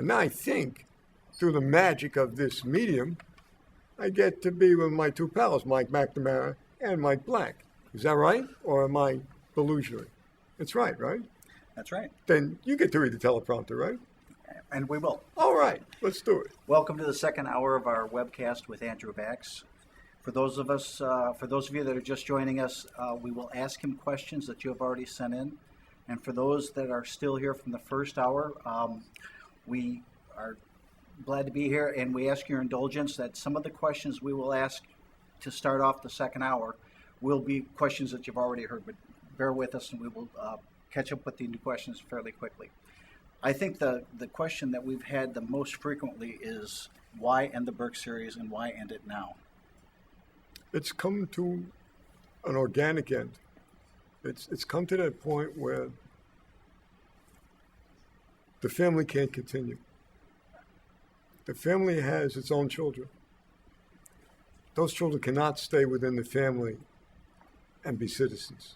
And now I think, through the magic of this medium, I get to be with my two pals, Mike McNamara and Mike Black. Is that right? Or am I delusional? It's right, right? That's right. Then you get to read the teleprompter, right? And we will. All right, let's do it. Welcome to the second hour of our webcast with Andrew Vachss. For those of you that are just joining us, we will ask him questions that you have already sent in. And for those that are still here from the first hour, we are glad to be here, and we ask your indulgence that some of the questions we will ask to start off the second hour will be questions that you've already heard, but bear with us and we will catch up with the new questions fairly quickly. I think the question that we've had the most frequently is why end the Burke series and why end it now? It's come to an organic end. It's come to that point where the family can't continue. The family has its own children. Those children cannot stay within the family and be citizens.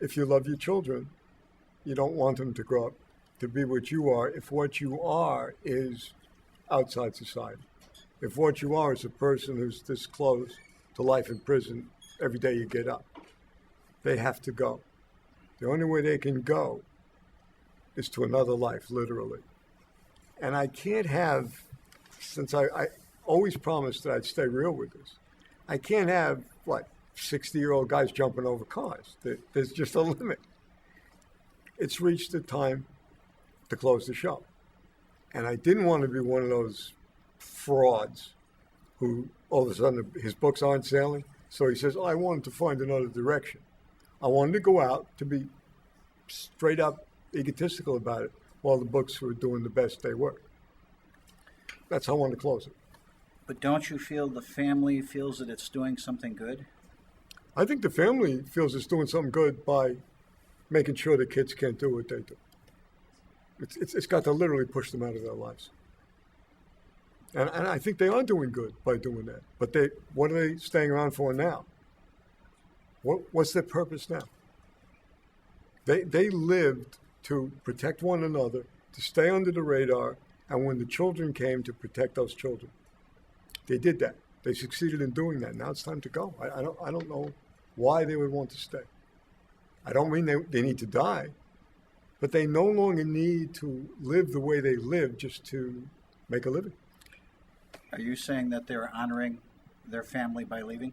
If you love your children, you don't want them to grow up to be what you are if what you are is outside society. If what you are is a person who's this close to life in prison every day you get up, they have to go. The only way they can go is to another life, literally. And I can't have, since I always promised that I'd stay real with this, I can't have, 60-year-old guys jumping over cars. There's just a limit. It's reached the time to close the show. And I didn't want to be one of those frauds who all of a sudden his books aren't selling. So he says, I wanted to find another direction. I wanted to go out to be straight up egotistical about it while the books were doing the best they were. That's how I wanted to close it. But don't you feel the family feels that it's doing something good? I think the family feels it's doing something good by making sure the kids can't do what they do. It's got to literally push them out of their lives. And I think they are doing good by doing that. But what are they staying around for now? What's their purpose now? They lived to protect one another, to stay under the radar, and when the children came, to protect those children. They did that. They succeeded in doing that. Now it's time to go. I don't know why they would want to stay. I don't mean they need to die, but they no longer need to live the way they live just to make a living. Are you saying that they're honoring their family by leaving?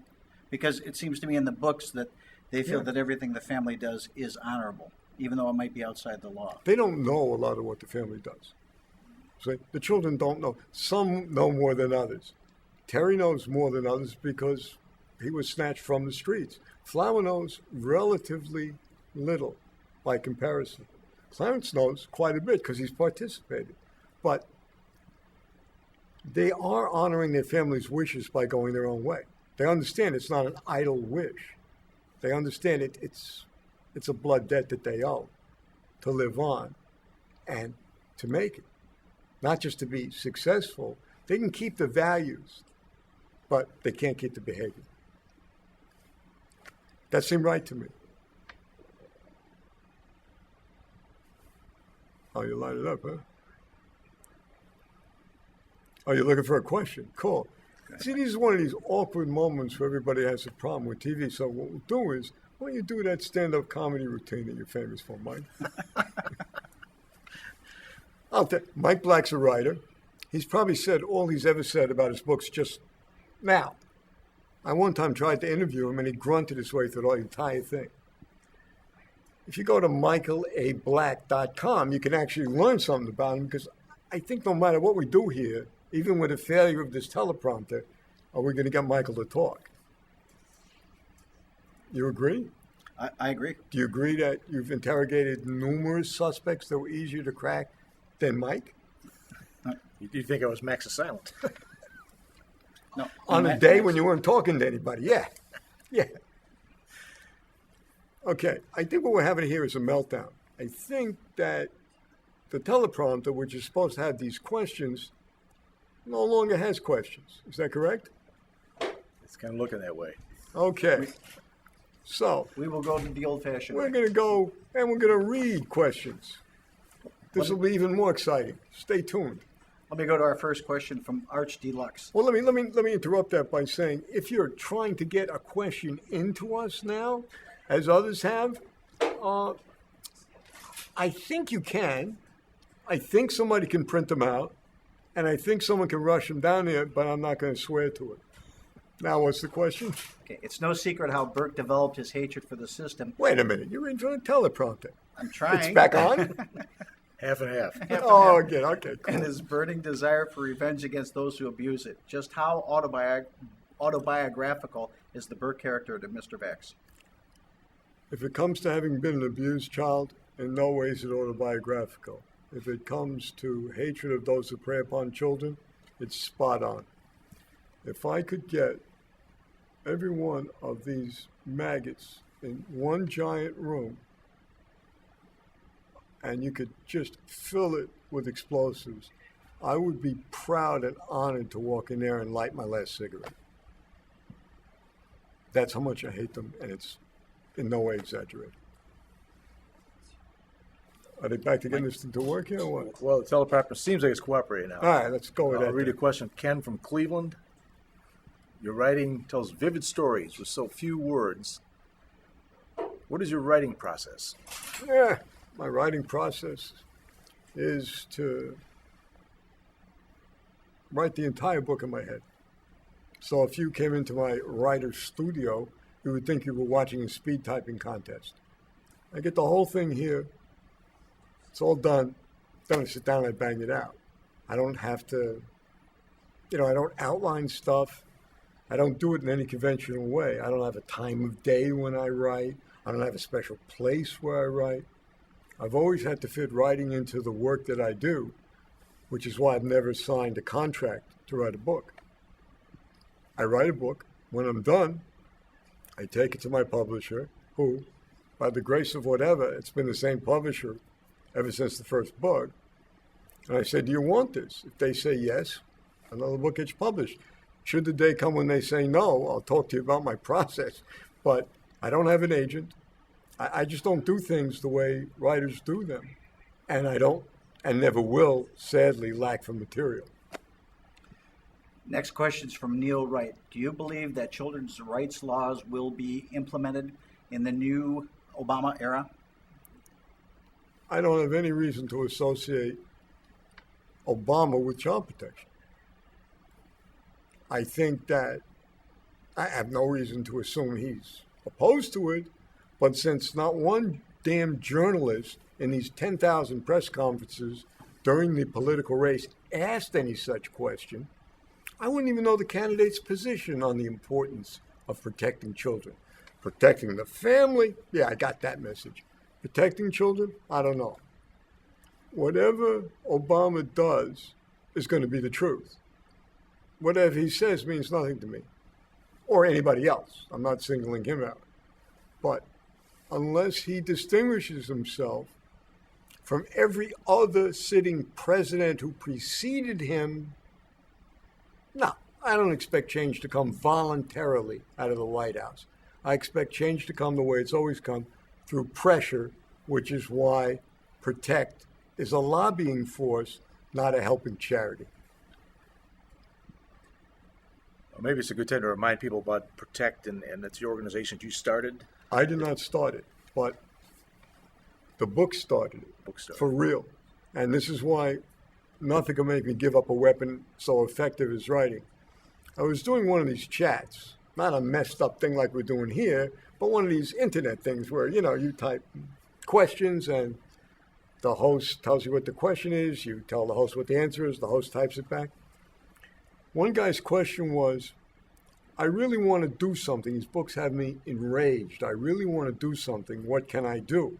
Because it seems to me in the books that they feel that everything the family does is honorable, even though it might be outside the law. They don't know a lot of what the family does. So the children don't know. Some know more than others. Terry knows more than others because he was snatched from the streets. Flower knows relatively little by comparison. Clarence knows quite a bit because he's participated. But they are honoring their family's wishes by going their own way. They understand it's not an idle wish. They understand it's a blood debt that they owe to live on and to make it. Not just to be successful. They can keep the values, but they can't keep the behavior. That seemed right to me. Oh, you light it up, huh? Oh, you're looking for a question? Cool. See, this is one of these awkward moments where everybody has a problem with TV. So what we'll do is, why don't you do that stand-up comedy routine that you're famous for, Mike? Mike Black's a writer. He's probably said all he's ever said about his books just now. I one time tried to interview him, and he grunted his way through the entire thing. If you go to michaelablack.com, you can actually learn something about him, because I think no matter what we do here, even with the failure of this teleprompter, are we going to get Michael to talk? You agree? I agree. Do you agree that you've interrogated numerous suspects that were easier to crack than Mike? You think I was Max Silent? No. On a day when you weren't talking to anybody, yeah. Okay, I think what we're having here is a meltdown. I think that the teleprompter, which is supposed to have these questions, no longer has questions. Is that correct? It's kind of looking that way. Okay. So we will go to the old-fashioned way. We're going to go and we're going to read questions. This will be even more exciting. Stay tuned. Let me go to our first question from Arch Deluxe. Well, let me interrupt that by saying, if you're trying to get a question into us now, as others have, I think you can. I think somebody can print them out, and I think someone can rush them down there, but I'm not going to swear to it. Now, what's the question? Okay, it's no secret how Burke developed his hatred for the system. Wait a minute. You're in front of teleprompter. I'm trying. It's back on? Half and half. Oh, again. Okay, cool. And his burning desire for revenge against those who abuse it. Just how autobiographical is the Burke character to Mr. Vachss? If it comes to having been an abused child, in no way is it autobiographical. If it comes to hatred of those who prey upon children, it's spot on. If I could get every one of these maggots in one giant room, and you could just fill it with explosives, I would be proud and honored to walk in there and light my last cigarette. That's how much I hate them, and it's in no way exaggerated. Are they back to getting this to work here or what? Well, the teleprompter seems like it's cooperating now. All right, let's go with I'll that. read a then. question. Ken from Cleveland. Your writing tells vivid stories with so few words. What is your writing process? Yeah, my writing process is to write the entire book in my head. So if you came into my writer's studio, you would think you were watching a speed typing contest. I get the whole thing here. It's all done. Then I sit down and I bang it out. I don't have to, I don't outline stuff. I don't do it in any conventional way. I don't have a time of day when I write. I don't have a special place where I write. I've always had to fit writing into the work that I do, which is why I've never signed a contract to write a book. I write a book. When I'm done, I take it to my publisher, who, by the grace of whatever, it's been the same publisher ever since the first book. And I say, do you want this? If they say yes, another book gets published. Should the day come when they say no, I'll talk to you about my process. But I don't have an agent. I just don't do things the way writers do them. And I don't, and never will, sadly, lack for material. Next question is from Neil Wright. Do you believe that children's rights laws will be implemented in the new Obama era? I don't have any reason to associate Obama with child protection. I think that I have no reason to assume he's opposed to it, but since not one damn journalist in these 10,000 press conferences during the political race asked any such question, I wouldn't even know the candidate's position on the importance of protecting children. Protecting the family, yeah, I got that message. Protecting children, I don't know. Whatever Obama does is going to be the truth. Whatever he says means nothing to me, or anybody else. I'm not singling him out. But unless he distinguishes himself from every other sitting president who preceded him, no, I don't expect change to come voluntarily out of the White House. I expect change to come the way it's always come, through pressure, which is why PROTECT is a lobbying force, not a helping charity. Well, maybe it's a good time to remind people about PROTECT, and that's the organization you started. I did not start it, but the book started it, for real. And this is why nothing can make me give up a weapon so effective as writing. I was doing one of these chats, not a messed up thing like we're doing here, but one of these internet things where, you type questions and the host tells you what the question is, you tell the host what the answer is, the host types it back. One guy's question was, I really want to do something. These books have me enraged. I really want to do something. What can I do?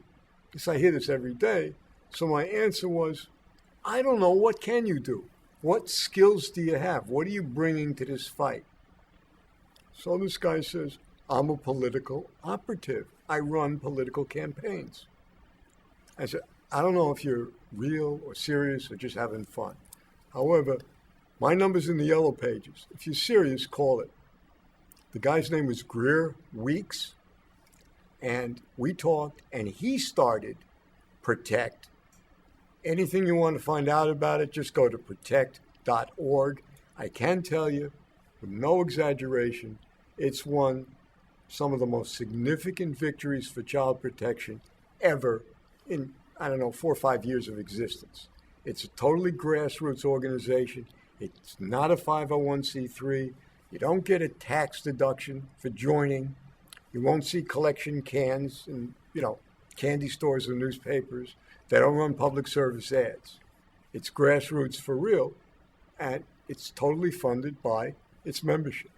Because I hear this every day. So my answer was, I don't know. What can you do? What skills do you have? What are you bringing to this fight? So this guy says, I'm a political operative. I run political campaigns. I said, I don't know if you're real or serious or just having fun. However, my number's in the yellow pages. If you're serious, call it. The guy's name was Greer Weeks, and we talked, and he started PROTECT Anything you want to find out about it, just go to protect.org. I can tell you, with no exaggeration, it's won some of the most significant victories for child protection ever in, 4 or 5 years of existence. It's a totally grassroots organization. It's not a 501c3. You don't get a tax deduction for joining. You won't see collection cans in, candy stores or newspapers. They don't run public service ads. It's grassroots for real, and it's totally funded by its membership.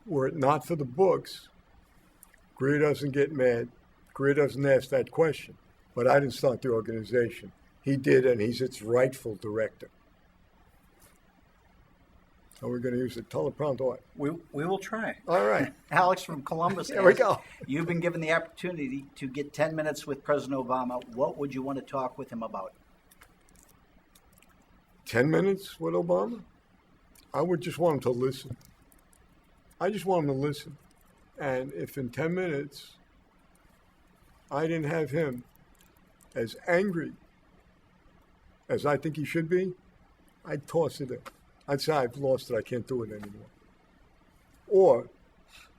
Were it not for the books, Greer doesn't get mad. Greer doesn't ask that question. But I didn't start the organization. He did, and he's its rightful director. So we're going to use the teleprompter. What? We will try. All right. Alex from Columbus. There we go. You've been given the opportunity to get 10 minutes with President Obama. What would you want to talk with him about? 10 minutes with Obama? I would just want him to listen. I just want him to listen. And if in 10 minutes I didn't have him as angry as I think he should be, I'd toss it in. I'd say I've lost it, I can't do it anymore. Or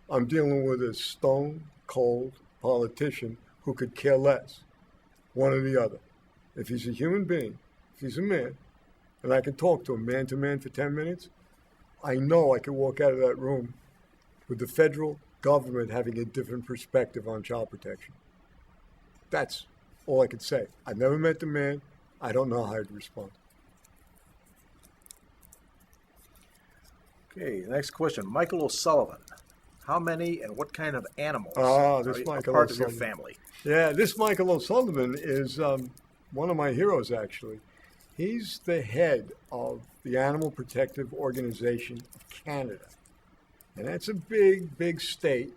I'm dealing with a stone-cold politician who could care less, one or the other. If he's a human being, if he's a man, and I can talk to him man-to-man for 10 minutes, I know I could walk out of that room with the federal government having a different perspective on child protection. That's all I could say. I've never met the man. I don't know how I'd respond. Okay, next question. Michael O'Sullivan. How many and what kind of animals This are Michael part of your O'Sullivan. family? Yeah, this Michael O'Sullivan is one of my heroes, actually. He's the head of the Animal Protective Organization of Canada. And that's a big, big state.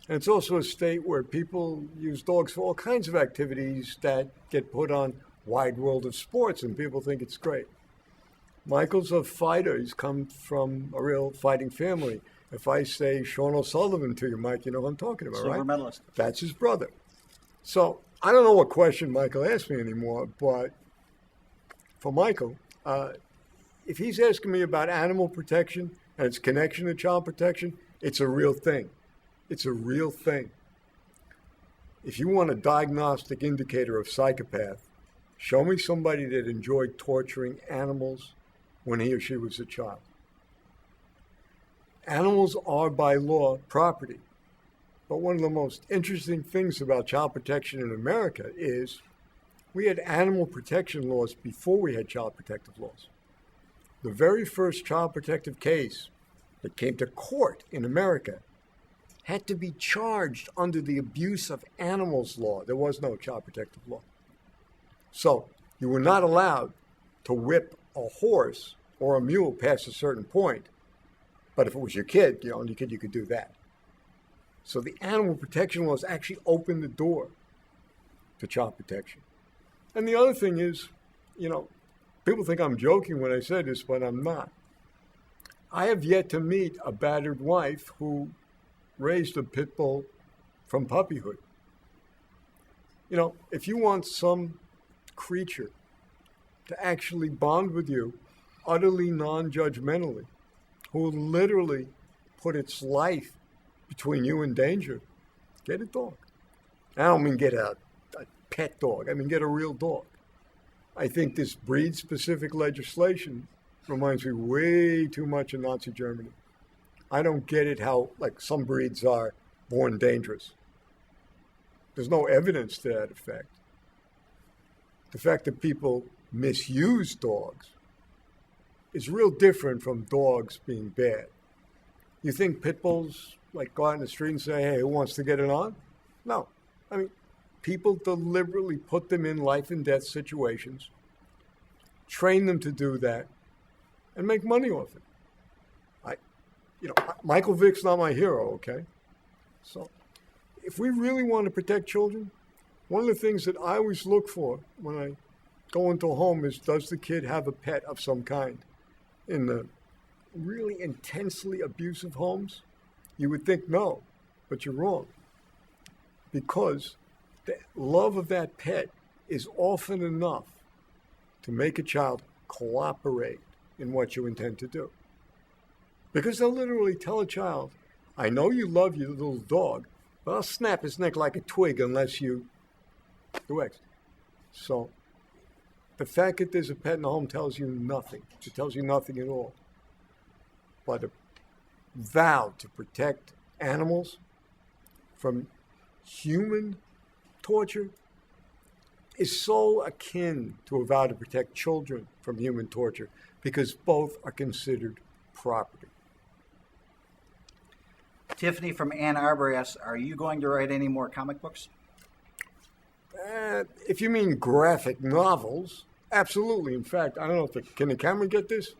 And it's also a state where people use dogs for all kinds of activities that get put on Wide World of Sports, and people think it's great. Michael's a fighter. He's come from a real fighting family. If I say Sean O'Sullivan to you, Mike, you know what I'm talking about, Silver right? medalist. That's his brother. So I don't know what question Michael asked me anymore, but for Michael, if he's asking me about animal protection and its connection to child protection, it's a real thing. It's a real thing. If you want a diagnostic indicator of psychopath, show me somebody that enjoyed torturing animals when he or she was a child. Animals are by law property. But one of the most interesting things about child protection in America is we had animal protection laws before we had child protective laws. The very first child protective case that came to court in America had to be charged under the abuse of animals law. There was no child protective law. So you were not allowed to whip a horse or a mule past a certain point. But if it was your kid, you could do that. So the animal protection laws actually opened the door to child protection. And the other thing is, people think I'm joking when I say this, but I'm not. I have yet to meet a battered wife who raised a pit bull from puppyhood. If you want some creature to actually bond with you utterly non-judgmentally, who will literally put its life between you and danger, get a dog. I don't mean get a pet dog. I mean get a real dog. I think this breed-specific legislation reminds me way too much of Nazi Germany. I don't get it how, some breeds are born dangerous. There's no evidence to that effect. The fact that people misuse dogs is real different from dogs being bad. You think pit bulls go out in the street and say, hey, who wants to get it on? No. I mean, people deliberately put them in life and death situations, train them to do that, and make money off it. Michael Vick's not my hero, okay? So if we really want to protect children, one of the things that I always look for when I go into a home is, does the kid have a pet of some kind? In the really intensely abusive homes, you would think no, but you're wrong. Because the love of that pet is often enough to make a child cooperate in what you intend to do. Because they'll literally tell a child, I know you love your little dog, but I'll snap his neck like a twig unless you do X. So the fact that there's a pet in the home tells you nothing. It tells you nothing at all. But a vow to protect animals from human torture is so akin to a vow to protect children from human torture because both are considered property. Tiffany from Ann Arbor asks, are you going to write any more comic books? If you mean graphic novels, absolutely. In fact, I don't know if can the camera get this?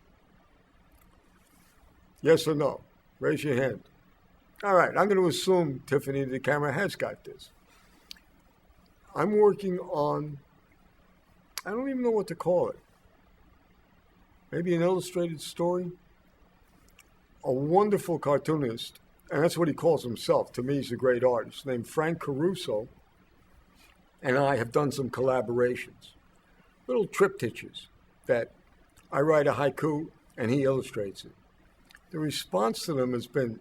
Yes or no? Raise your hand. All right, I'm going to assume, Tiffany, the camera has got this. I'm working on, I don't even know what to call it. Maybe an illustrated story? A wonderful cartoonist, and that's what he calls himself. To me, he's a great artist, named Frank Caruso, and I have done some collaborations. Little triptychs that I write a haiku and he illustrates it. The response to them has been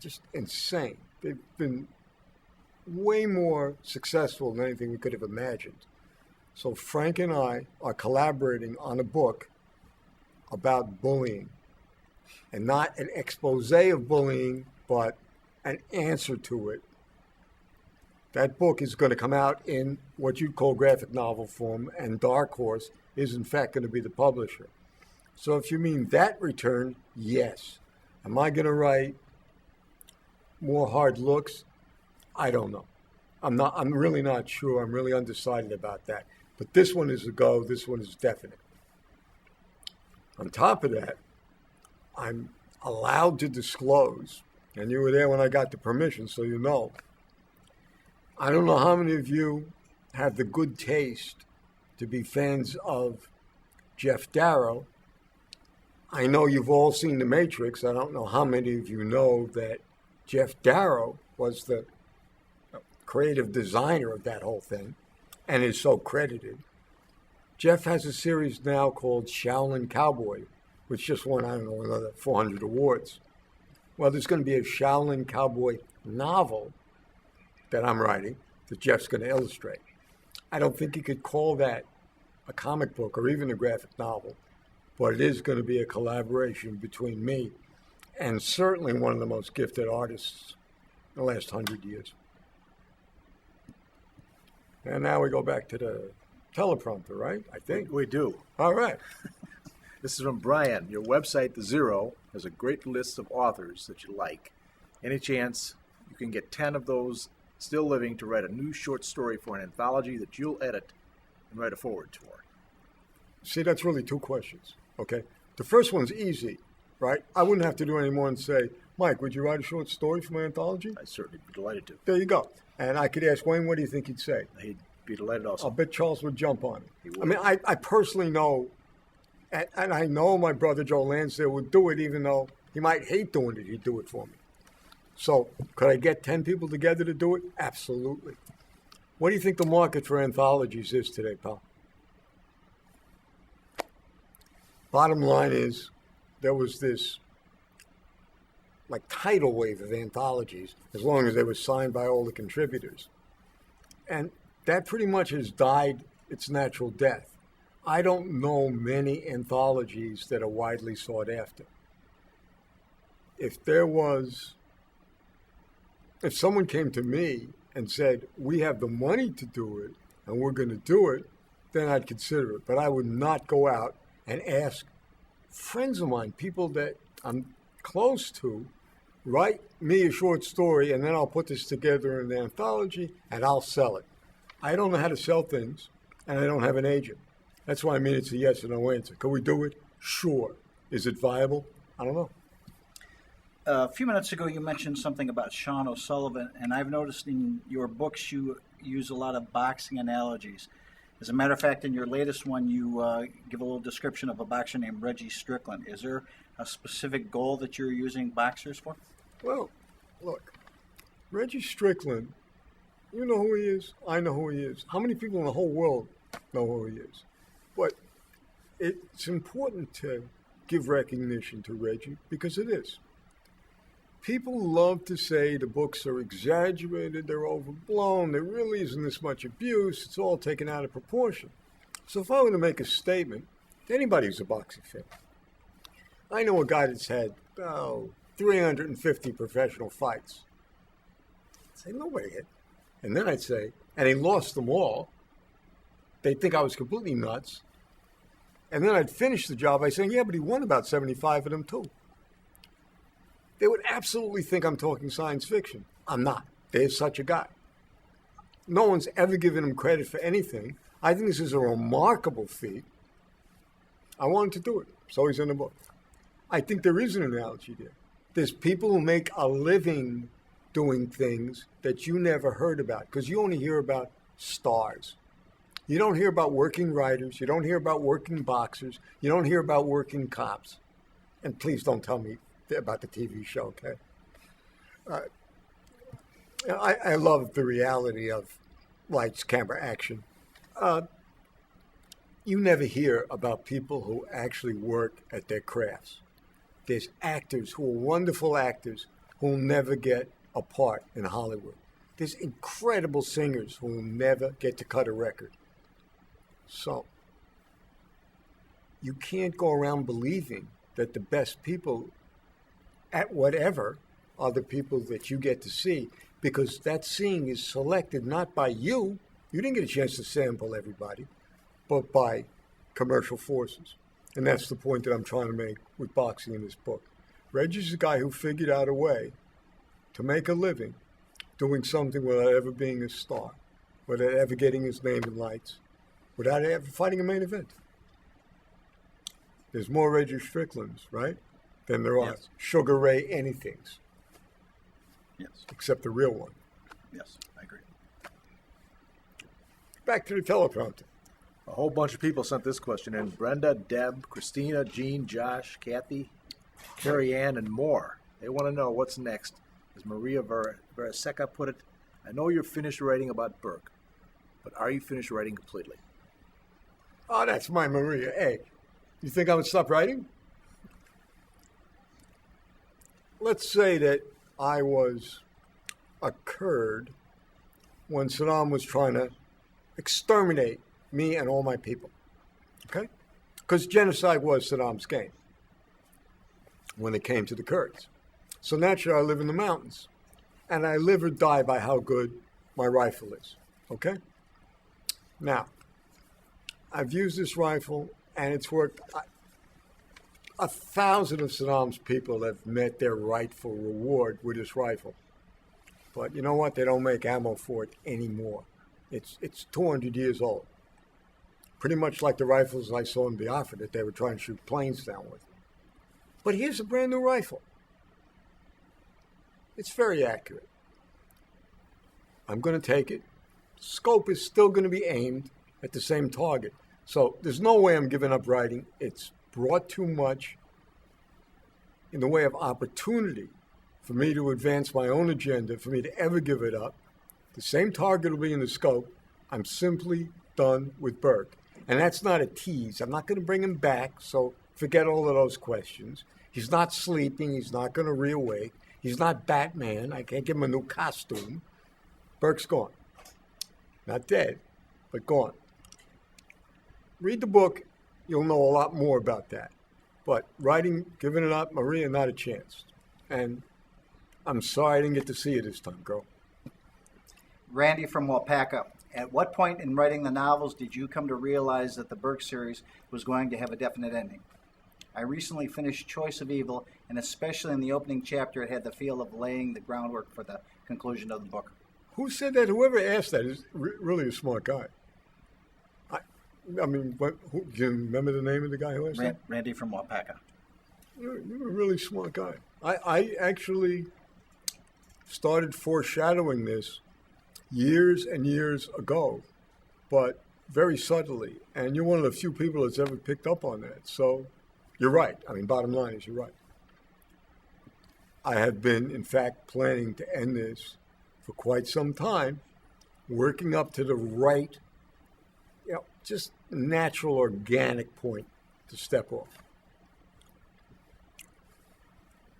just insane. They've been way more successful than anything we could have imagined. So Frank and I are collaborating on a book about bullying. And not an expose of bullying, but an answer to it. That book is going to come out in what you'd call graphic novel form, and Dark Horse is in fact going to be the publisher. So if you mean that return, yes. Am I going to write more hard looks? I don't know. I'm really not sure. I'm really undecided about that. But this one is a go. This one is definite. On top of that, I'm allowed to disclose, and you were there when I got the permission, so you know. I don't know how many of you have the good taste to be fans of Jeff Darrow. I know you've all seen The Matrix. I don't know how many of you know that Jeff Darrow was the creative designer of that whole thing and is so credited. Jeff has a series now called Shaolin Cowboy, which just won, I don't know, another 400 awards. Well, there's going to be a Shaolin Cowboy novel that I'm writing that Jeff's going to illustrate. I don't think you could call that a comic book or even a graphic novel, but it is going to be a collaboration between me and certainly one of the most gifted artists in the last 100 years. And now we go back to the teleprompter, right? I think. We do. All right. This is from Brian. Your website, The Zero, has a great list of authors that you like. Any chance you can get 10 of those still living to write a new short story for an anthology that you'll edit and write a foreword for? See, that's really two questions, okay? The first one's easy, right? I wouldn't have to do any more than say, Mike, would you write a short story for my anthology? I'd certainly be delighted to. There you go. And I could ask Wayne, what do you think he'd say? He'd be delighted also. I'll bet Charles would jump on He it. would. I mean, I personally know, and I know my brother Joe Lansdale would do it, even though he might hate doing it, he'd do it for me. So, could I get 10 people together to do it? Absolutely. What do you think the market for anthologies is today, pal? Bottom line is, there was this like tidal wave of anthologies, as long as they were signed by all the contributors. And that pretty much has died its natural death. I don't know many anthologies that are widely sought after. If someone came to me and said, we have the money to do it and we're going to do it, then I'd consider it. But I would not go out and ask friends of mine, people that I'm close to, write me a short story and then I'll put this together in an anthology and I'll sell it. I don't know how to sell things and I don't have an agent. That's why I mean it's a yes or no answer. Can we do it? Sure. Is it viable? I don't know. A few minutes ago, you mentioned something about Sean O'Sullivan, and I've noticed in your books you use a lot of boxing analogies. As a matter of fact, in your latest one, you give a little description of a boxer named Reggie Strickland. Is there a specific goal that you're using boxers for? Well, look, Reggie Strickland, you know who he is. I know who he is. How many people in the whole world know who he is. But it's important to give recognition to Reggie because it is. People love to say the books are exaggerated, they're overblown, there really isn't this much abuse, it's all taken out of proportion. So if I were to make a statement to anybody who's a boxing fan, I know a guy that's had 350 professional fights. I'd say, nobody hit. And then I'd say, and he lost them all. They'd think I was completely nuts. And then I'd finish the job by saying, yeah, but he won about 75 of them too. They would absolutely think I'm talking science fiction. I'm not. There's such a guy. No one's ever given him credit for anything. I think this is a remarkable feat. I wanted to do it, so he's in the book. I think there is an analogy there. There's people who make a living doing things that you never heard about because you only hear about stars. You don't hear about working writers. You don't hear about working boxers. You don't hear about working cops. And please don't tell me about the TV show, okay? I love the reality of lights, camera, action. You never hear about people who actually work at their crafts. There's actors who are wonderful actors who will never get a part in Hollywood. There's incredible singers who will never get to cut a record. So, you can't go around believing that the best people at whatever are the people that you get to see, because that seeing is selected not by you. You didn't get a chance to sample everybody, but by commercial forces. And that's the point that I'm trying to make with boxing in this book. Reggie's a guy who figured out a way to make a living doing something without ever being a star, without ever getting his name in lights, without ever fighting a main event. There's more Reggie Stricklands, right, than there are Sugar Ray anythings. Yes. Except the real one. Yes, I agree. Back to the teleprompter. A whole bunch of people sent this question in. Brenda, Deb, Christina, Jean, Josh, Kathy, Carrie Ann, and more. They want to know what's next. As Maria Veraseca put it, I know you're finished writing about Burke, but are you finished writing completely? Oh, that's my Maria. Hey, you think I would stop writing? Let's say that I was a Kurd when Saddam was trying to exterminate me and all my people, okay? Because genocide was Saddam's game when it came to the Kurds. So naturally, I live in the mountains, and I live or die by how good my rifle is, okay? Now, I've used this rifle, and it's worked. 1,000 of Saddam's people have met their rightful reward with this rifle. But you know what? They don't make ammo for it anymore. It's 200 years old. Pretty much like the rifles I saw in Biafra that they were trying to shoot planes down with. But here's a brand new rifle. It's very accurate. I'm going to take it. Scope is still going to be aimed at the same target. So there's no way I'm giving up writing. It's brought too much in the way of opportunity for me to advance my own agenda, for me to ever give it up. The same target will be in the scope. I'm simply done with Burke. And that's not a tease. I'm not going to bring him back, so forget all of those questions. He's not sleeping. He's not going to reawake. He's not Batman. I can't give him a new costume. Burke's gone. Not dead, but gone. Read the book. You'll know a lot more about that. But writing, giving it up, Maria, not a chance. And I'm sorry I didn't get to see you this time, girl. Randy from Wapaka. At what point in writing the novels did you come to realize that the Burke series was going to have a definite ending? I recently finished Choice of Evil, and especially in the opening chapter, it had the feel of laying the groundwork for the conclusion of the book. Who said that? Whoever asked that is really a smart guy. I mean, do you remember the name of the guy who asked that? Randy from Wapaka. You're a really smart guy. I actually started foreshadowing this years and years ago, but very subtly. And you're one of the few people that's ever picked up on that. So you're right. I mean, bottom line is you're right. I have been, in fact, planning to end this for quite some time, working up to the right, just natural, organic point to step off.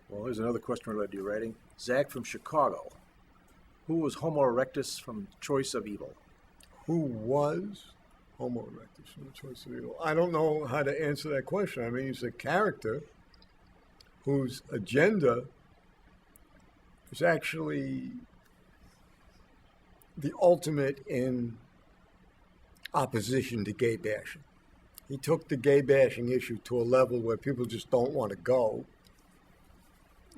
Well, here's another question related to your writing. Zach from Chicago. Who was Homo erectus from Choice of Evil? Who was Homo erectus from the Choice of Evil? I don't know how to answer that question. I mean, he's a character whose agenda is actually the ultimate in opposition to gay bashing. He took the gay bashing issue to a level where people just don't want to go.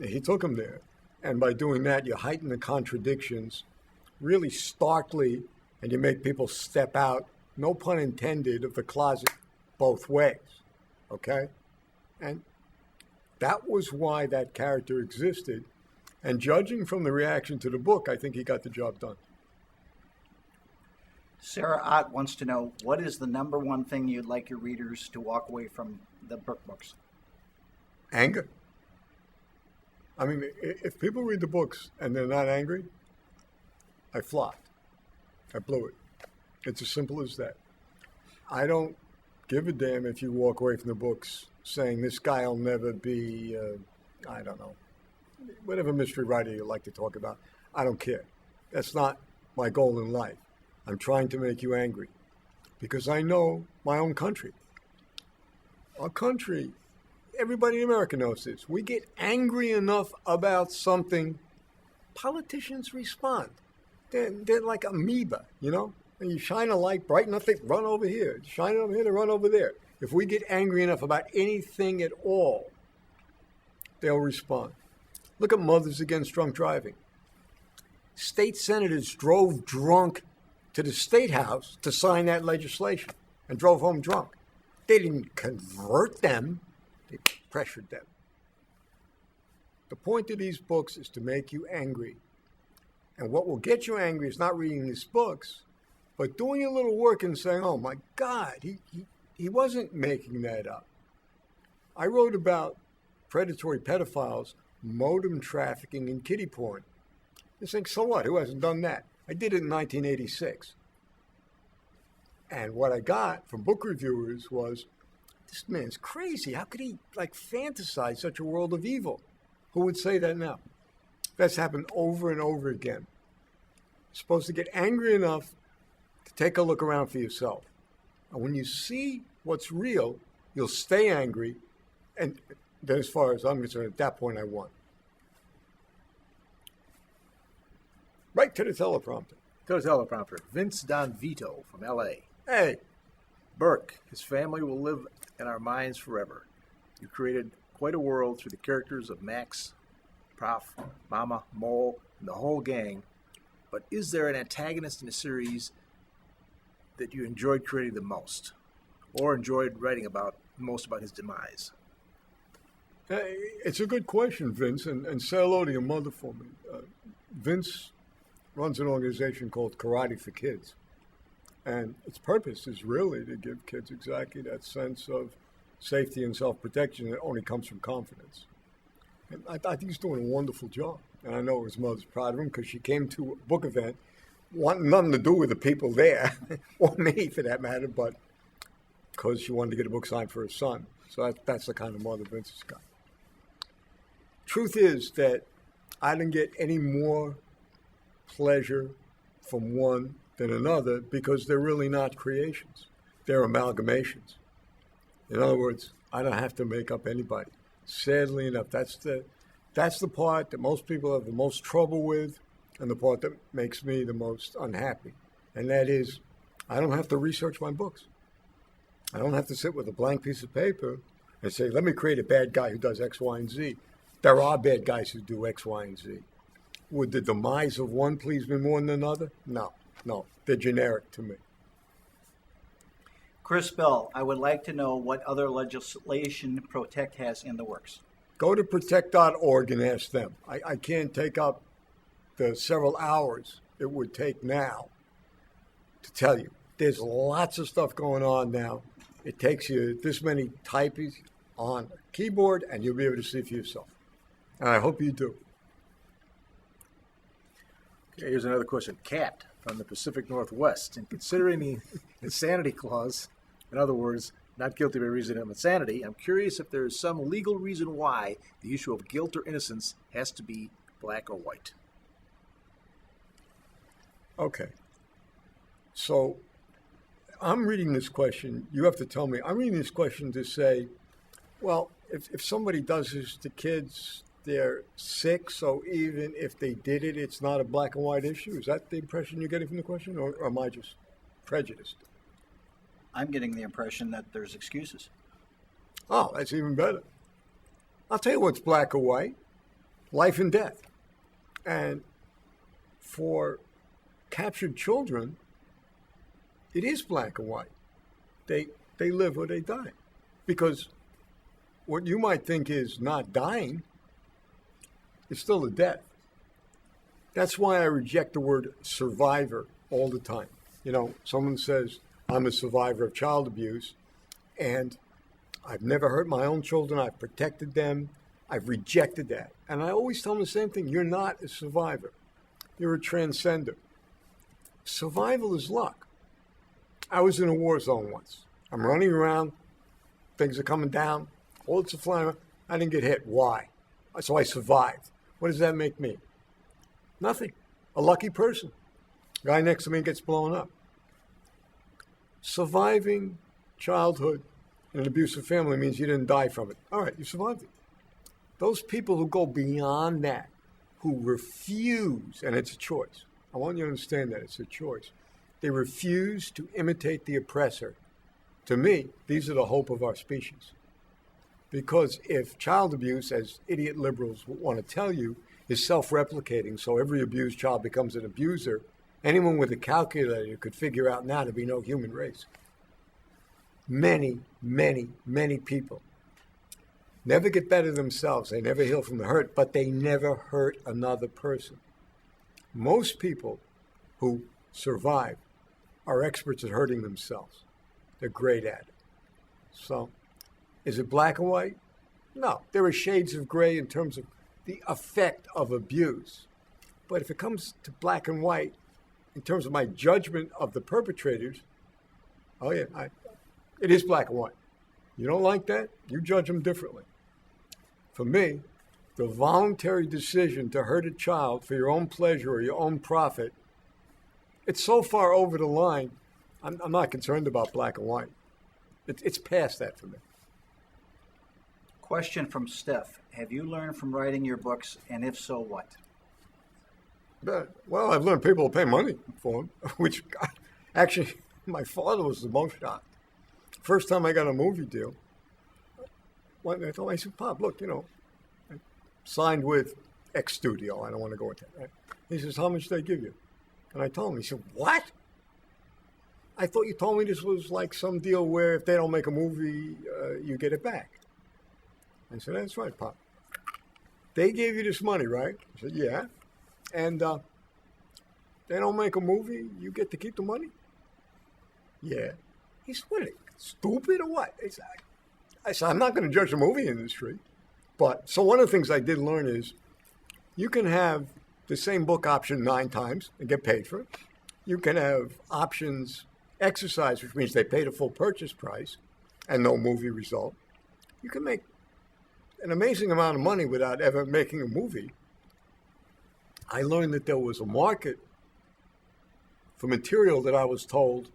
He took them there. And by doing that, you heighten the contradictions really starkly, and you make people step out, no pun intended, of the closet both ways. Okay? And that was why that character existed. And judging from the reaction to the book, I think he got the job done. Sarah Ott wants to know, what is the number one thing you'd like your readers to walk away from the Burke books? Anger. I mean, if people read the books and they're not angry, I flopped. I blew it. It's as simple as that. I don't give a damn if you walk away from the books saying this guy will never be, I don't know, whatever mystery writer you like to talk about. I don't care. That's not my goal in life. I'm trying to make you angry because I know my own country. Our country, everybody in America knows this. We get angry enough about something, politicians respond. They're like amoeba, you know? And you shine a light bright enough, they run over here. Shine it over here, they run over there. If we get angry enough about anything at all, they'll respond. Look at Mothers Against Drunk Driving. State senators drove drunk to the State House to sign that legislation and drove home drunk. They didn't convert them, they pressured them. The point of these books is to make you angry. And what will get you angry is not reading these books, but doing a little work and saying, oh my God, he wasn't making that up. I wrote about predatory pedophiles, modem trafficking, and kiddie porn. You think, so what? Who hasn't done that? I did it in 1986. And what I got from book reviewers was, this man's crazy. How could he fantasize such a world of evil? Who would say that now? That's happened over and over again. You're supposed to get angry enough to take a look around for yourself. And when you see what's real, you'll stay angry. And then as far as I'm concerned, at that point, I won. Right to the teleprompter. Go to teleprompter. Vince Don Vito from L.A. Hey. Burke, his family will live in our minds forever. You created quite a world through the characters of Max, Prof, Mama, Mole, and the whole gang. But is there an antagonist in the series that you enjoyed creating the most, or enjoyed writing about most about his demise? It's a good question, Vince, and say hello to your mother for me. Vince runs an organization called Karate for Kids, and its purpose is really to give kids exactly that sense of safety and self-protection that only comes from confidence. And I think he's doing a wonderful job. And I know his mother's proud of him because she came to a book event, wanting nothing to do with the people there, or me for that matter, but because she wanted to get a book signed for her son. So that's the kind of mother Vince has got. Truth is that I didn't get any more pleasure from one than another because they're really not creations. They're amalgamations. In other words, I don't have to make up anybody. Sadly enough, that's the part that most people have the most trouble with and the part that makes me the most unhappy. And that is, I don't have to research my books. I don't have to sit with a blank piece of paper and say, let me create a bad guy who does X, Y, and Z. There are bad guys who do X, Y, and Z. Would the demise of one please me more than another? No. They're generic to me. Chris Bell, I would like to know what other legislation Protect has in the works. Go to protect.org and ask them. I can't take up the several hours it would take now to tell you. There's lots of stuff going on now. It takes you this many types on a keyboard, and you'll be able to see for yourself. And I hope you do. Okay, here's another question. Kat from the Pacific Northwest. And considering the insanity clause, in other words, not guilty by reason of insanity, I'm curious if there is some legal reason why the issue of guilt or innocence has to be black or white. Okay. So I'm reading this question. You have to tell me. I'm reading this question to say, well, if somebody does this to kids, they're sick, so even if they did it, it's not a black and white issue? Is that the impression you're getting from the question, or am I just prejudiced? I'm getting the impression that there's excuses. Oh, that's even better. I'll tell you what's black or white. Life and death. And for captured children, it is black and white. They live or they die. Because what you might think is not dying is still a death. That's why I reject the word survivor all the time. You know, someone says, I'm a survivor of child abuse, and I've never hurt my own children. I've protected them. I've rejected that. And I always tell them the same thing. You're not a survivor. You're a transcender. Survival is luck. I was in a war zone once. I'm running around. Things are coming down. Bullets are flying. I didn't get hit. Why? So I survived. What does that make me? Nothing. A lucky person. Guy next to me gets blown up. Surviving childhood in an abusive family means you didn't die from it. All right, you survived it. Those people who go beyond that, who refuse, and it's a choice. I want you to understand that it's a choice. They refuse to imitate the oppressor. To me, these are the hope of our species. Because if child abuse, as idiot liberals want to tell you, is self-replicating, so every abused child becomes an abuser, anyone with a calculator could figure out now to be no human race. Many, many, many people never get better themselves. They never heal from the hurt, but they never hurt another person. Most people who survive are experts at hurting themselves. They're great at it. So, is it black and white? No. There are shades of gray in terms of the effect of abuse. But if it comes to black and white, in terms of my judgment of the perpetrators, oh yeah, it is black and white. You don't like that? You judge them differently. For me, the voluntary decision to hurt a child for your own pleasure or your own profit, it's so far over the line, I'm not concerned about black and white. It's past that for me. Question from Steph. Have you learned from writing your books, and if so, what? Well, I've learned people will pay money for them, which actually my father was the most shocked. First time I got a movie deal, I said, Pop, look, I signed with X studio. I don't want to go into that. Right? He says, how much did they give you? And I told him. He said, what? I thought you told me this was like some deal where if they don't make a movie, you get it back. I said, that's right, Pop. They gave you this money, right? I said, yeah. And they don't make a movie, you get to keep the money? Yeah. He said, what, are they stupid or what? I said, I'm not going to judge the movie industry. But, so one of the things I did learn is you can have the same book option 9 times and get paid for it. You can have options exercise, which means they pay the full purchase price and no movie result. You can make an amazing amount of money without ever making a movie. I learned that there was a market for material that I was told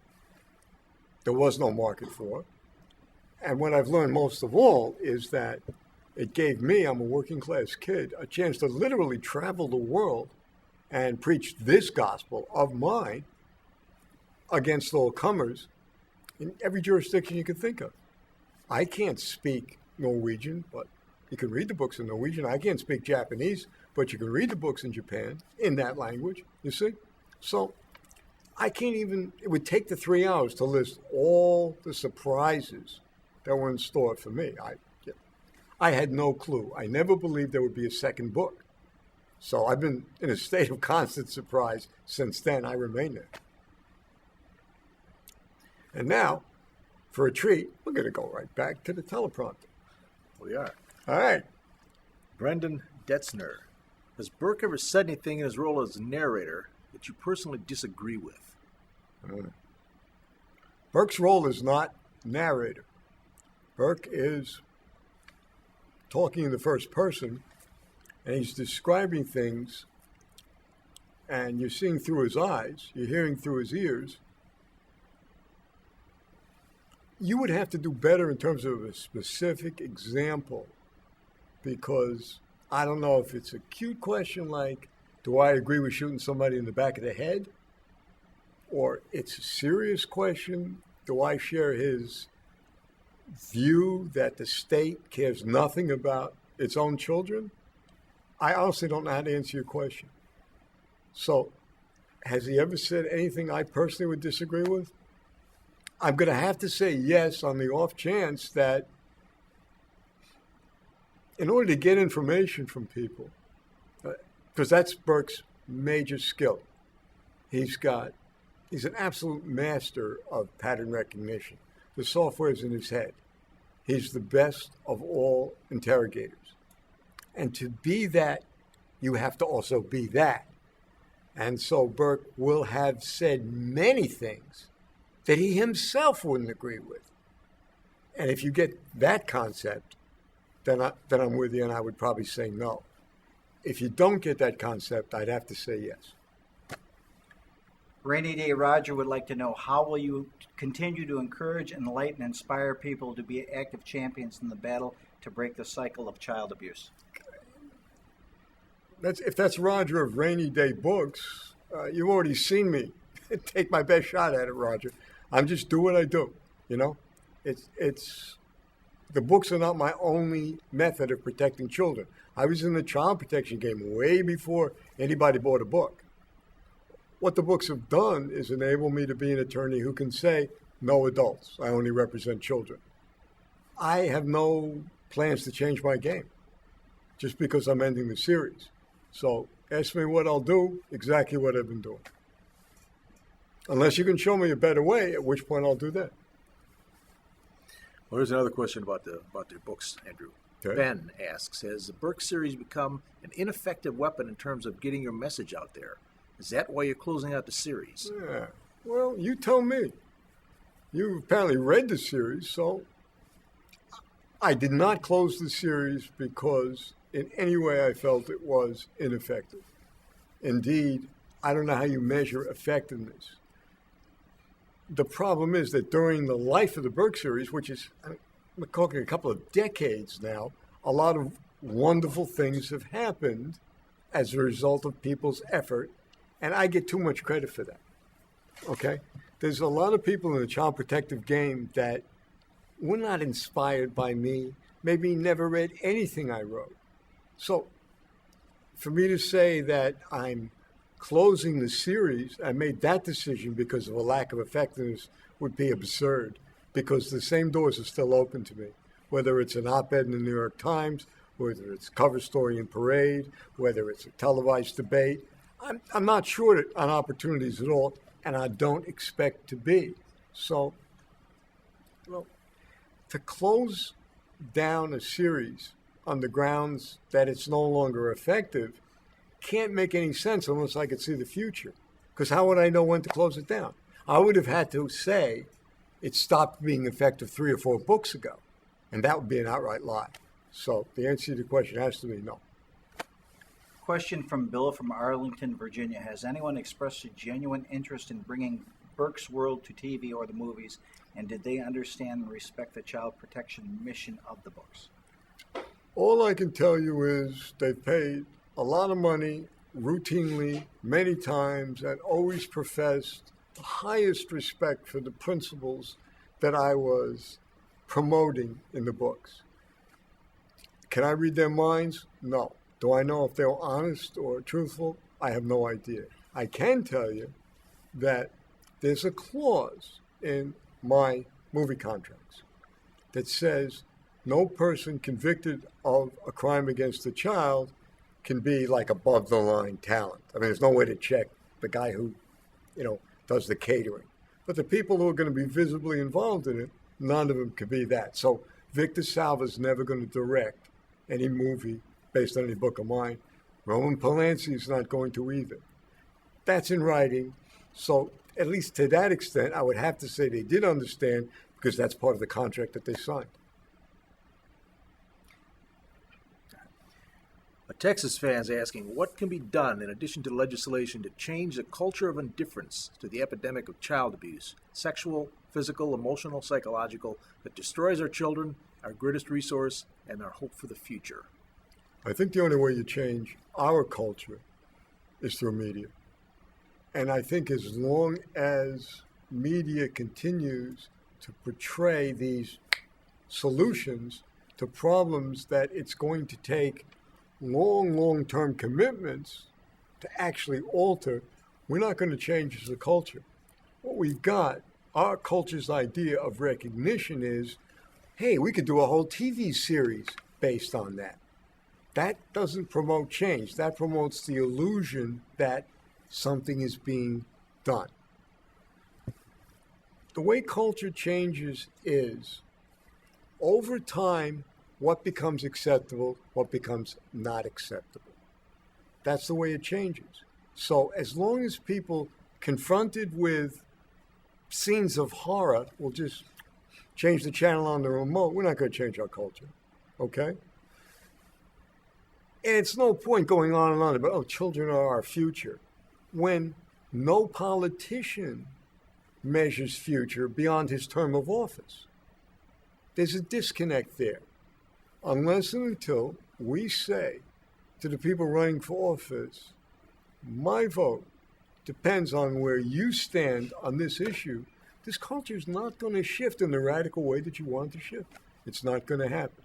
there was no market for. And what I've learned most of all is that it gave me, I'm a working class kid, a chance to literally travel the world and preach this gospel of mine against all comers in every jurisdiction you could think of. I can't speak Norwegian, but you can read the books in Norwegian. I can't speak Japanese, but you can read the books in Japan in that language, you see? So I can't even, it would take the 3 hours to list all the surprises that were in store for me. I had no clue. I never believed there would be a second book. So I've been in a state of constant surprise since then. I remain there. And now, for a treat, we're going to go right back to the teleprompter. We are. All right. Brendan Detzner. Has Burke ever said anything in his role as narrator that you personally disagree with? Burke's role is not narrator. Burke is talking in the first person, and he's describing things, and you're seeing through his eyes, you're hearing through his ears. You would have to do better in terms of a specific example, because I don't know if it's a cute question like, do I agree with shooting somebody in the back of the head? Or it's a serious question, do I share his view that the state cares nothing about its own children? I honestly don't know how to answer your question. So, has he ever said anything I personally would disagree with? I'm going to have to say yes on the off chance that in order to get information from people, because that's Burke's major skill, he's an absolute master of pattern recognition. The software is in his head. He's the best of all interrogators. And to be that, you have to also be that. And so Burke will have said many things that he himself wouldn't agree with. And if you get that concept, then I'm with you, and I would probably say no. If you don't get that concept, I'd have to say yes. Rainy Day Roger would like to know, how will you continue to encourage, enlighten, and inspire people to be active champions in the battle to break the cycle of child abuse? If that's Roger of Rainy Day Books, you've already seen me take my best shot at it, Roger. I'm just do what I do, you know? It's the books are not my only method of protecting children. I was in the child protection game way before anybody bought a book. What the books have done is enable me to be an attorney who can say, no adults, I only represent children. I have no plans to change my game just because I'm ending the series. So ask me what I'll do, exactly what I've been doing. Unless you can show me a better way, at which point I'll do that. Well, here's another question about their books, Andrew. Okay. Ben asks, has the Burke series become an ineffective weapon in terms of getting your message out there? Is that why you're closing out the series? Yeah. Well, you tell me. You apparently read the series, so I did not close the series because in any way I felt it was ineffective. Indeed, I don't know how you measure effectiveness. The problem is that during the life of the Burke series, which is, we're talking a couple of decades now, a lot of wonderful things have happened as a result of people's effort, and I get too much credit for that, okay? There's a lot of people in the child protective game that were not inspired by me, maybe never read anything I wrote. So for me to say that I'm closing the series, I made that decision because of a lack of effectiveness, would be absurd, because the same doors are still open to me, whether it's an op-ed in the New York Times, whether it's a cover story in Parade, whether it's a televised debate. I'm not short on opportunities at all, and I don't expect to be. So, well, to close down a series on the grounds that it's no longer effective can't make any sense unless I could see the future. Because how would I know when to close it down? I would have had to say it stopped being effective 3 or 4 books ago, and that would be an outright lie. So the answer to the question has to be no. Question from Bill from Arlington, Virginia. Has anyone expressed a genuine interest in bringing Burke's World to TV or the movies, and did they understand and respect the child protection mission of the books? All I can tell you is they've paid a lot of money routinely, many times, and always professed the highest respect for the principles that I was promoting in the books. Can I read their minds? No. Do I know if they were honest or truthful? I have no idea. I can tell you that there's a clause in my movie contracts that says no person convicted of a crime against a child can be like above the line talent. I mean, there's no way to check the guy who, does the catering. But the people who are going to be visibly involved in it, none of them can be that. So Victor Salva's never going to direct any movie based on any book of mine. Roman Polanski is not going to either. That's in writing. So at least to that extent, I would have to say they did understand because that's part of the contract that they signed. A Texas fan's asking, what can be done in addition to legislation to change the culture of indifference to the epidemic of child abuse, sexual, physical, emotional, psychological, that destroys our children, our greatest resource, and our hope for the future? I think the only way you change our culture is through media. And I think as long as media continues to portray these solutions to problems that it's going to take long-term commitments to actually alter, we're not going to change as a culture. What we've got, our culture's idea of recognition is, hey, we could do a whole TV series based on that. That doesn't promote change. That promotes the illusion that something is being done. The way culture changes is, over time, what becomes acceptable, what becomes not acceptable. That's the way it changes. So as long as people confronted with scenes of horror will just change the channel on the remote, we're not going to change our culture, okay? And it's no point going on and on about, oh, children are our future, when no politician measures future beyond his term of office. There's a disconnect there. Unless and until we say to the people running for office, my vote depends on where you stand on this issue, this culture is not going to shift in the radical way that you want to shift. It's not going to happen.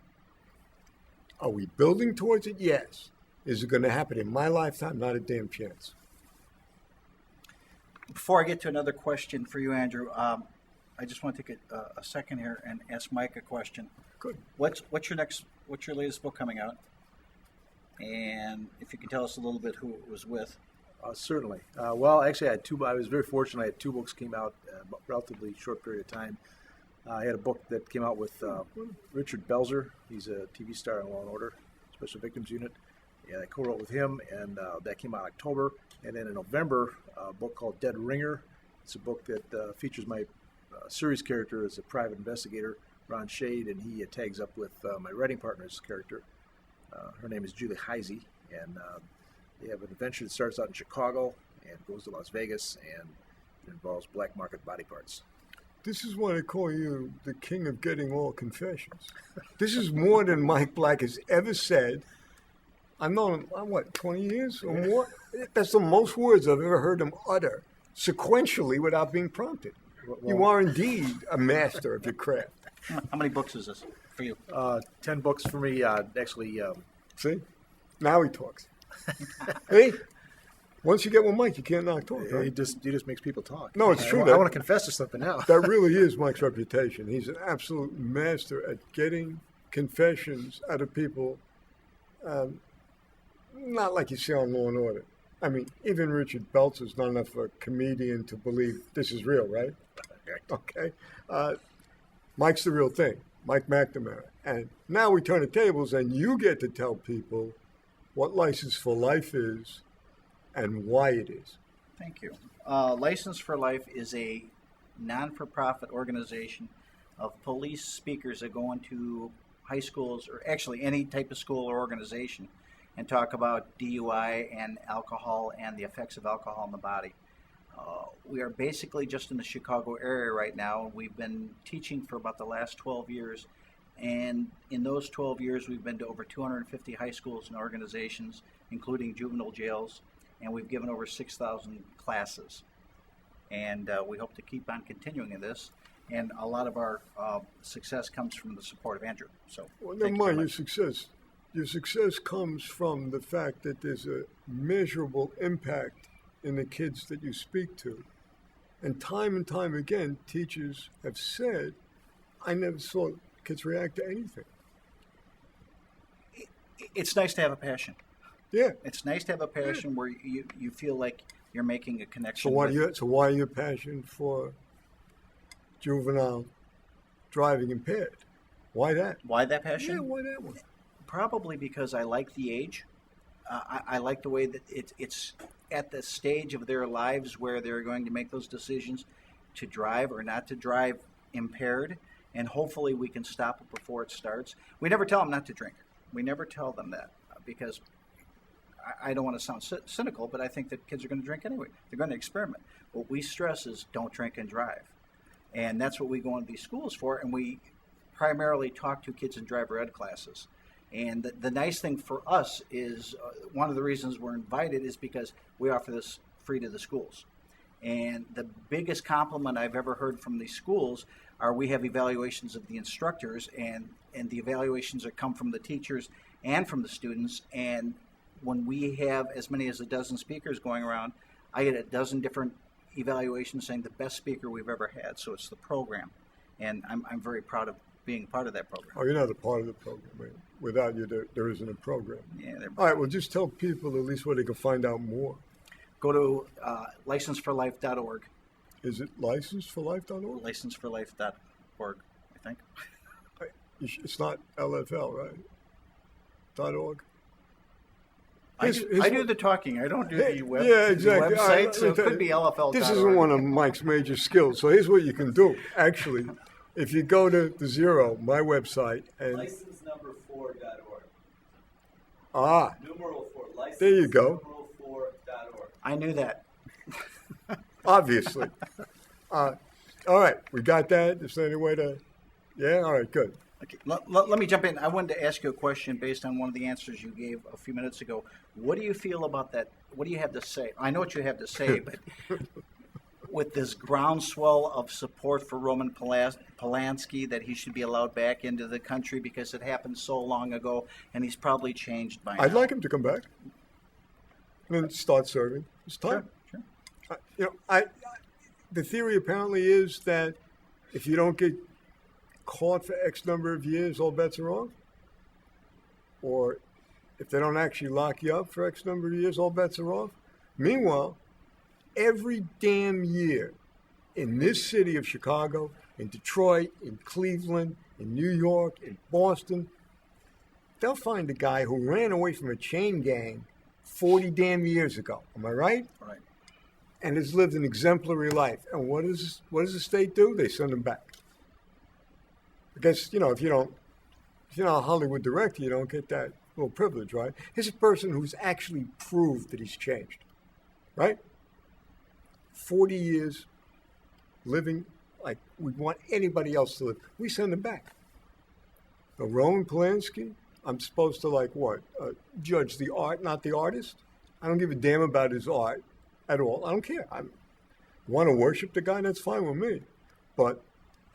Are we building towards it? Yes. Is it going to happen in my lifetime? Not a damn chance. Before I get to another question for you, Andrew, I just want to take a second here and ask Mike a question. Good. What's your latest book coming out? And if you can tell us a little bit who it was with. Certainly. Well, actually, I was very fortunate. I had 2 books came out in a relatively short period of time. I had a book that came out with Richard Belzer. He's a TV star in Law & Order, Special Victims Unit. And I co-wrote with him, and that came out in October. And then in November, a book called Dead Ringer. It's a book that features my series character as a private investigator, Ron Shade, and he tags up with my writing partner's character. Her name is Julie Heisey, and they have an adventure that starts out in Chicago and goes to Las Vegas, and it involves black market body parts. This is why I call you the king of getting all confessions. This is more than Mike Black has ever said. I've known him, 20 years or more? That's the most words I've ever heard him utter sequentially without being prompted. Well, you are indeed a master of your craft. How many books is this for you? 10 books for me, actually. See? Now he talks. Hey, once you get one Mike, you can't not talk, right? He just makes people talk. No, it's true. I want to confess to something now. That really is Mike's reputation. He's an absolute master at getting confessions out of people, not like you see on Law & Order. I mean, even Richard Belzer's not enough of a comedian to believe this is real, right? Okay. Mike's the real thing, Mike McNamara. And now we turn the tables and you get to tell people what License for Life is and why it is. Thank you. License for Life is a non-for-profit organization of police speakers that go into high schools, or actually any type of school or organization, and talk about DUI and alcohol and the effects of alcohol in the body. We are basically just in the Chicago area right now. We've been teaching for about the last 12 years, and in those 12 years we've been to over 250 high schools and organizations, including juvenile jails, and we've given over 6,000 classes. And we hope to keep on continuing in this, and a lot of our success comes from the support of Andrew. So, well, never mind your success. Your success comes from the fact that there's a measurable impact in the kids that you speak to. And time again, teachers have said, I never saw kids react to anything. It's nice to have a passion. Yeah. It's nice to have a passion where you feel like you're making a connection. So why your passion for juvenile driving impaired? Why that? Why that passion? Yeah, why that one? Probably because I like the age. I like the way that it's at the stage of their lives where they're going to make those decisions to drive or not to drive impaired, and hopefully we can stop it before it starts. We never tell them not to drink. We never tell them that because I don't want to sound cynical, but I think that kids are going to drink anyway. They're going to experiment. What we stress is don't drink and drive. And that's what we go into these schools for, and we primarily talk to kids in driver ed classes. And the nice thing for us is one of the reasons we're invited is because we offer this free to the schools. And the biggest compliment I've ever heard from these schools are we have evaluations of the instructors, and the evaluations that come from the teachers and from the students. And when we have as many as a dozen speakers going around, I get a dozen different evaluations saying the best speaker we've ever had. So it's the program. And I'm very proud of being part of that program. Oh, you're not a part of the program, right? Without you, there isn't a program. Yeah. All right, well, just tell people at least where they can find out more. Go to licenseforlife.org. Is it licenseforlife.org? Licenseforlife.org, I think. It's not LFL, right? .org? I do the talking. I don't do the web. Yeah, exactly. The website, so it could be LFL. This isn't one of Mike's major skills. So here's what you can do. Actually, if you go to the Zero, my website, and license4.org. Numeral 4. License there you go. Numeral4.org. I knew that. Obviously. All right, we got that. Is there any way to? Yeah. All right. Good. Okay, let me jump in. I wanted to ask you a question based on one of the answers you gave a few minutes ago. What do you feel about that? What do you have to say? I know what you have to say, but with this groundswell of support for Roman Polanski, that he should be allowed back into the country because it happened so long ago, and he's probably changed by now. I'd like him to come back and then start serving. It's time. Sure. The theory apparently is that if you don't get caught for X number of years, all bets are off. Or if they don't actually lock you up for X number of years, all bets are off. Meanwhile, every damn year in this city of Chicago, in Detroit, in Cleveland, in New York, in Boston, they'll find a guy who ran away from a chain gang 40 damn years ago. Am I right? Right. And has lived an exemplary life. And what does the state do? They send him back. Because, if you're not a Hollywood director, you don't get that little privilege, right? Here's a person who's actually proved that he's changed, right? 40 years living like we want anybody else to live. We send him back. Now, Roman Polanski, I'm supposed to judge the art, not the artist? I don't give a damn about his art at all. I don't care. I want to worship the guy, that's fine with me. But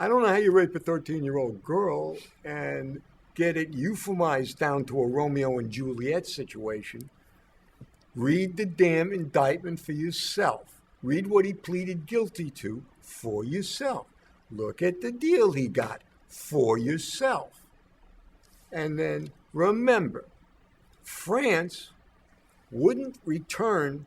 I don't know how you rape a 13-year-old girl and get it euphemized down to a Romeo and Juliet situation. Read the damn indictment for yourself. Read what he pleaded guilty to for yourself. Look at the deal he got for yourself. And then remember, France wouldn't return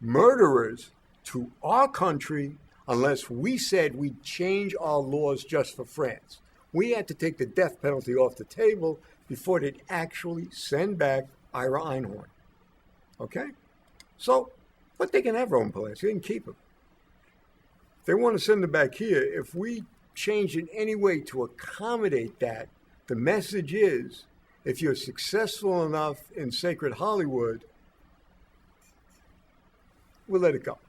murderers to our country unless we said we'd change our laws just for France. We had to take the death penalty off the table before they'd actually send back Ira Einhorn. Okay? So, but they can have Roman Polanski. They can keep him. If they want to send him back here, if we change in any way to accommodate that, the message is, if you're successful enough in sacred Hollywood, we'll let it go.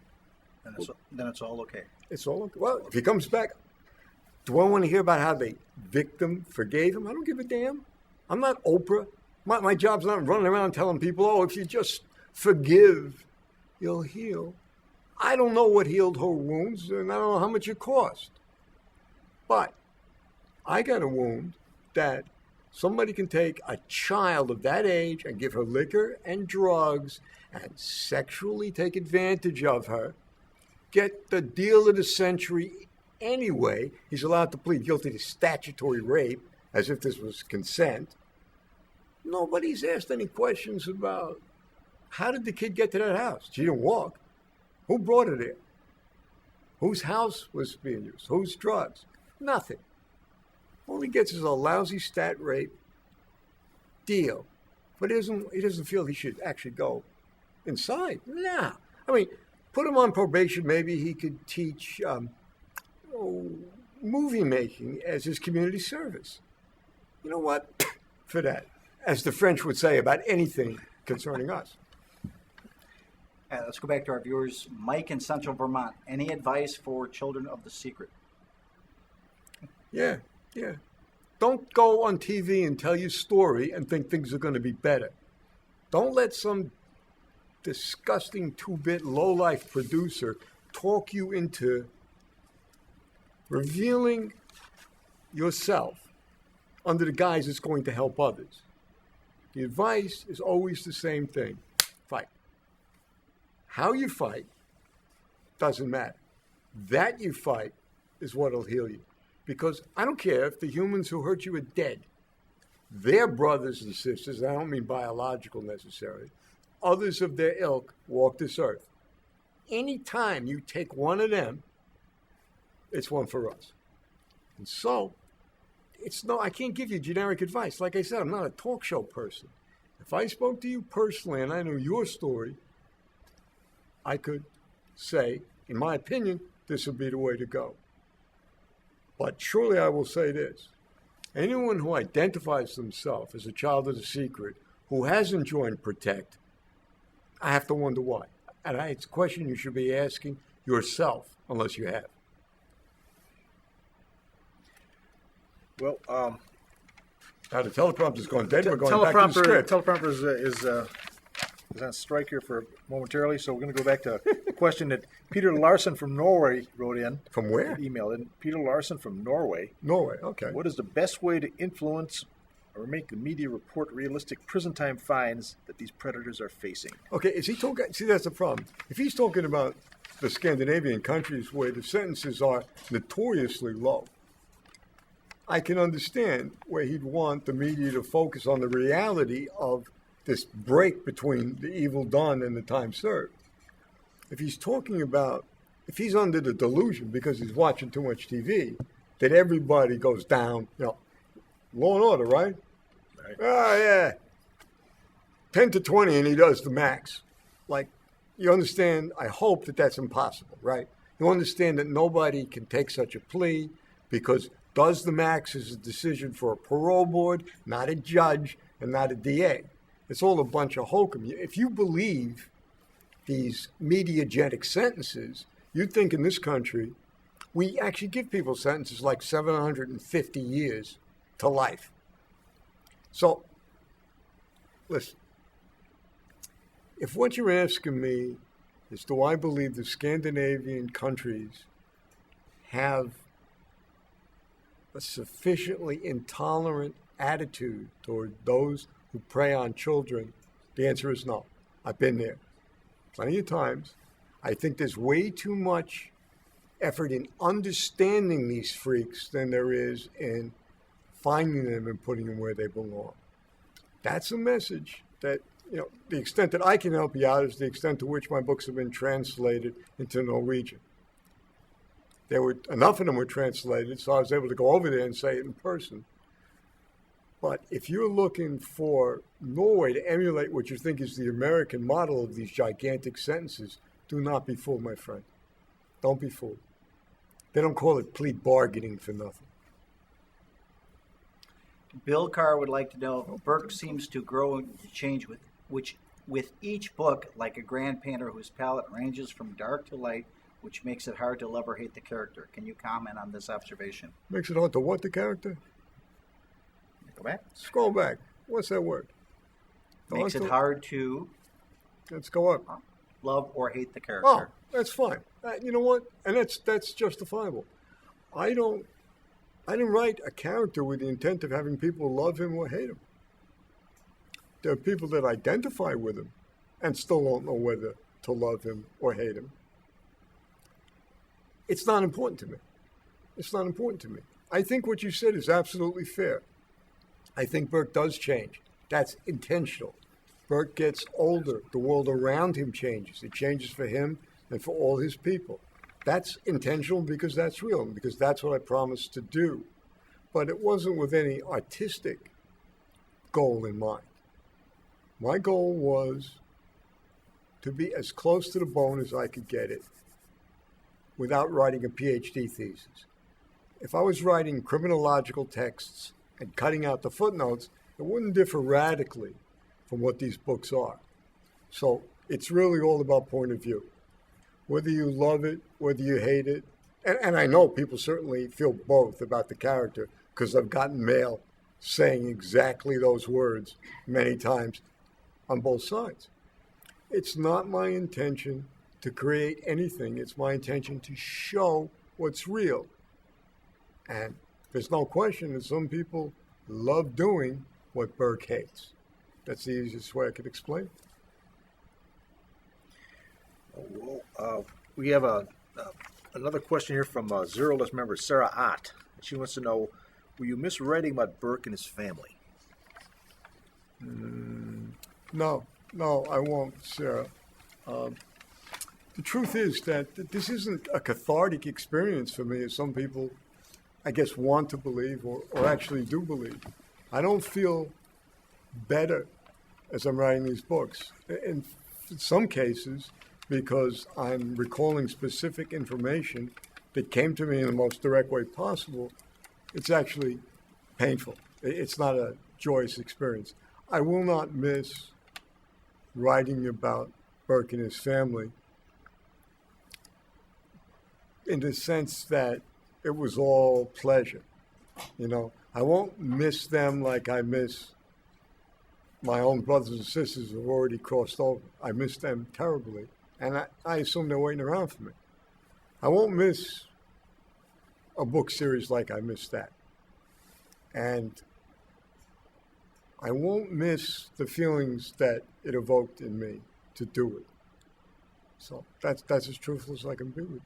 Then it's all okay. It's all okay. Well, if he comes back, do I want to hear about how the victim forgave him? I don't give a damn. I'm not Oprah. My job's not running around telling people, oh, if you just forgive, you'll heal. I don't know what healed her wounds, and I don't know how much it cost. But I got a wound that somebody can take a child of that age and give her liquor and drugs and sexually take advantage of her, get the deal of the century anyway. He's allowed to plead guilty to statutory rape, as if this was consent. Nobody's asked any questions about how did the kid get to that house? She didn't walk. Who brought her there? Whose house was being used? Whose drugs? Nothing. All he gets is a lousy stat rape deal But he doesn't feel he should actually go inside. Nah. I mean, put him on probation. Maybe he could teach movie making as his community service. You know what? For that, as the French would say about anything concerning us. Let's go back to our viewers. Mike in Central Vermont. Any advice for children of the secret? Yeah. Don't go on TV and tell your story and think things are going to be better. Don't let some disgusting two-bit low-life producer talk you into revealing yourself under the guise it's going to help others. The advice is always the same thing. Fight. How you fight doesn't matter. That you fight is what will heal you. Because I don't care if the humans who hurt you are dead. Their brothers and sisters, I don't mean biological necessarily, others of their ilk walk this earth. Anytime you take one of them, it's one for us. And so, I can't give you generic advice. Like I said, I'm not a talk show person. If I spoke to you personally and I knew your story, I could say, in my opinion, this would be the way to go. But surely I will say this. Anyone who identifies themselves as a child of the secret, who hasn't joined Protect, I have to wonder why. And it's a question you should be asking yourself, unless you have. Well, Now the teleprompter's gone dead. We're going back to the script. teleprompter is on strike here for momentarily, so we're going to go back to a question that Peter Larson from Norway wrote in. From where? Emailed in. Peter Larson from Norway. Norway, okay. What is the best way to influence or make the media report realistic prison time fines that these predators are facing? Okay, is he talking? See, that's the problem. If he's talking about the Scandinavian countries where the sentences are notoriously low, I can understand where he'd want the media to focus on the reality of this break between the evil done and the time served. If he's under the delusion because he's watching too much TV, that everybody goes down, law and order, right? Right. Oh, yeah. 10 to 20 and he does the max. Like, you understand, I hope that that's impossible, right? You understand that nobody can take such a plea because does the max is a decision for a parole board, not a judge, and not a DA. It's all a bunch of hokum. If you believe these mediagenic sentences, you'd think in this country, we actually give people sentences like 750 years to life. So, listen, if what you're asking me is do I believe the Scandinavian countries have a sufficiently intolerant attitude toward those who prey on children, the answer is no. I've been there plenty of times. I think there's way too much effort in understanding these freaks than there is in finding them and putting them where they belong. That's a message that, the extent that I can help you out is the extent to which my books have been translated into Norwegian. Enough of them were translated, so I was able to go over there and say it in person. But if you're looking for Norway to emulate what you think is the American model of these gigantic sentences, do not be fooled, my friend. Don't be fooled. They don't call it plea bargaining for nothing. Bill Carr would like to know, Burke seems to grow and change with each book like a grand painter whose palette ranges from dark to light, which makes it hard to love or hate the character. Can you comment on this observation? Makes it hard to what the character? Go back. Scroll back. What's that word? Makes it hard to Let's go up. love or hate the character. Oh, that's fine. You know what? And that's justifiable. I didn't write a character with the intent of having people love him or hate him. There are people that identify with him and still don't know whether to love him or hate him. It's not important to me. It's not important to me. I think what you said is absolutely fair. I think Burke does change. That's intentional. Burke gets older. The world around him changes. It changes for him and for all his people. That's intentional because that's real, and because that's what I promised to do. But it wasn't with any artistic goal in mind. My goal was to be as close to the bone as I could get it without writing a PhD thesis. If I was writing criminological texts and cutting out the footnotes, it wouldn't differ radically from what these books are. So it's really all about point of view. Whether you love it, whether you hate it, and I know people certainly feel both about the character because I've gotten mail saying exactly those words many times on both sides. It's not my intention to create anything. It's my intention to show what's real. And there's no question that some people love doing what Burke hates. That's the easiest way I could explain it. We have another question here from Zero-less member Sarah Ott. She wants to know, were you miswriting about Burke and his family? No, I won't, Sarah. The truth is that this isn't a cathartic experience for me, as some people, I guess, want to believe or actually do believe. I don't feel better as I'm writing these books. In some cases, because I'm recalling specific information that came to me in the most direct way possible, it's actually painful. It's not a joyous experience. I will not miss writing about Burke and his family in the sense that it was all pleasure. You know, I won't miss them like I miss my own brothers and sisters who've already crossed over. I miss them terribly, and I assume they're waiting around for me. I won't miss a book series like I missed that. And I won't miss the feelings that it evoked in me to do it. So that's as truthful as I can be with you.